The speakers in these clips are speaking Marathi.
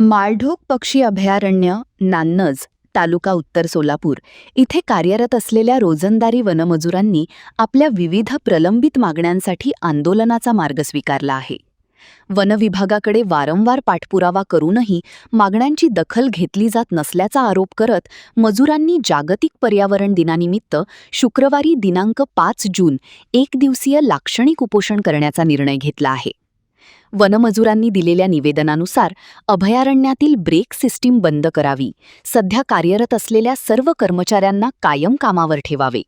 माळढोक पक्षी अभयारण्य, नान्नज, तालुका उत्तर सोलापूर इथे कार्यरत असलेल्या रोजंदारी वनमजुरांनी आपल्या विविध प्रलंबित मागण्यांसाठी आंदोलनाचा मार्ग स्वीकारला आहे. वनविभागाकडे वारंवार पाठपुरावा करूनही मागण्यांची दखल घेतली जात नसल्याचा आरोप करत मजुरांनी जागतिक पर्यावरण दिनानिमित्त शुक्रवारी दिनांक 5 जून एकदिवसीय लाक्षणिक उपोषण करण्याचा निर्णय घेतला आहे. वनमजुरांनी दिलेल्या निवेदनानुसार अभयारण्यातील ब्रेक सिस्टीम बंद करावी, सध्या कार्यरत असलेल्या सर्व कर्मचाऱ्यांना कायम कामावर ठेवावे,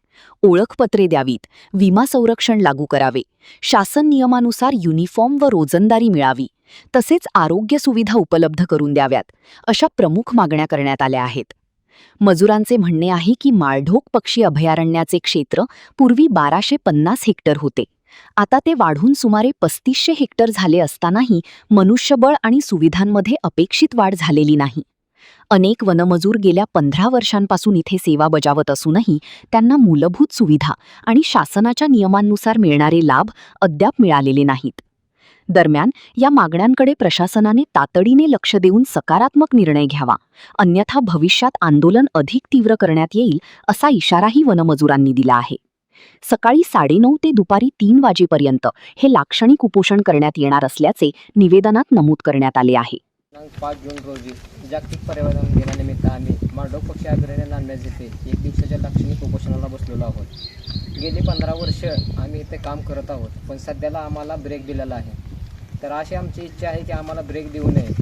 ओळखपत्रे द्यावीत, विमा संरक्षण लागू करावे, शासन नियमानुसार युनिफॉर्म व रोजंदारी मिळावी, तसेच आरोग्य सुविधा उपलब्ध करून द्याव्यात, अशा प्रमुख मागण्या करण्यात आल्या आहेत. मजुरांचे म्हणणे आहे की माळढोक पक्षी अभयारण्याचे क्षेत्र पूर्वी 1250 हेक्टर होते. आता ते वाढून सुमारे 3500 हेक्टर झाले असतानाही मनुष्यबळ आणि सुविधांमध्ये अपेक्षित वाढ झालेली नाही. अनेक वनमजूर गेल्या 15 वर्षांपासून इथे सेवा बजावत असूनही त्यांना मूलभूत सुविधा आणि शासनाच्या नियमांनुसार मिळणारे लाभ अद्याप मिळालेले नाहीत. दरम्यान या मागण्यांकडे प्रशासनाने तातडीने लक्ष देऊन सकारात्मक निर्णय घ्यावा, अन्यथा भविष्यात आंदोलन अधिक तीव्र करण्यात येईल असा इशाराही वनमजुरांनी दिला आहे. सकाळी 9:30 ते दुपारी 3 वाजेपर्यंत हे लाक्षणिक उपोषण करण्यात येणार असल्याचे निवेदनात नमूद करण्यात आले आहे. 5 जून रोजी जागतिक पर्यावरण दिनानिमित्त आम्ही माळढोक पक्षी अभयारण्य नान्नज येथे एक दिवसाच्या लाक्षणिक उपोषणाला बसलेलो आहोत. गेली 15 वर्ष आम्ही इथे काम करत आहोत, पण सध्याला आम्हाला ब्रेक दिलेला आहे. तर अशी आमची इच्छा आहे की आम्हाला ब्रेक देऊ नये,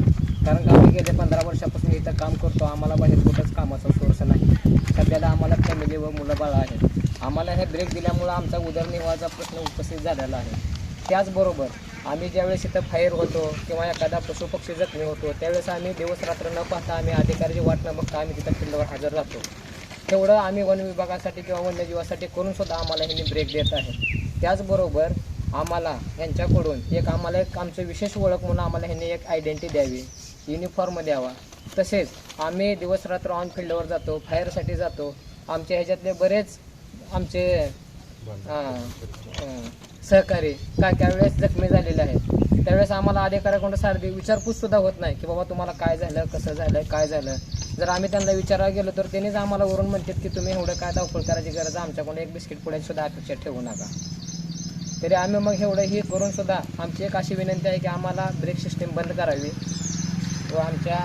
कारण का आम्ही गेले 15 वर्षापासून इथं काम करतो. आम्हाला बाहेर कुठंच कामाचा सोर्स नाही. सध्याला आम्हाला फॅमिली व मुलं बाळ आहेत. आम्हाला हे ब्रेक दिल्यामुळं आमचा उदरनिर्वाहाचा प्रश्न उपस्थित झालेला आहे. त्याचबरोबर आम्ही ज्यावेळेस इथं फायर होतो किंवा एखादा पशुपक्षी जखमी होतो, त्यावेळेस आम्ही दिवस रात्र न पाहता आम्ही अधिकाऱ्याची वाट न बघता आम्ही तिथं फील्डवर हजर राहतो. तेवढं आम्ही वन विभागासाठी किंवा वन्यजीवासाठी करूनसुद्धा आम्हाला ह्यांनी ब्रेक देत आहे. त्याचबरोबर आम्हाला यांच्याकडून आम्हाला एक आमचं विशेष ओळख म्हणून आम्हाला ह्यांनी एक आयडेंटिटी द्यावी, युनिफॉर्म द्यावा. तसेच आम्ही दिवस रात्र ऑन फील्डवर जातो, फायरसाठी जातो. आमच्या ह्याच्यातले बरेच आमचे सहकारी त्यावेळेस जखमी झालेले आहेत. त्यावेळेस आम्हाला अधिकाऱ्याकडून सारखी विचारपूससुद्धा होत नाही की बाबा तुम्हाला काय झालं, कसं झालं, काय झालं. जर आम्ही त्यांना विचारायला गेलो तर त्यांनीच आम्हाला वरून म्हणतात की तुम्ही एवढं काय धावपळ करायची गरज आहे, आमच्याकडून एक बिस्किट पुड्यासुद्धा अपेक्षा ठेवू नका. तरी आम्ही मग एवढं ही करूनसुद्धा आमची एक अशी विनंती आहे की आम्हाला ब्रेक सिस्टीम बंद करावी व आमच्या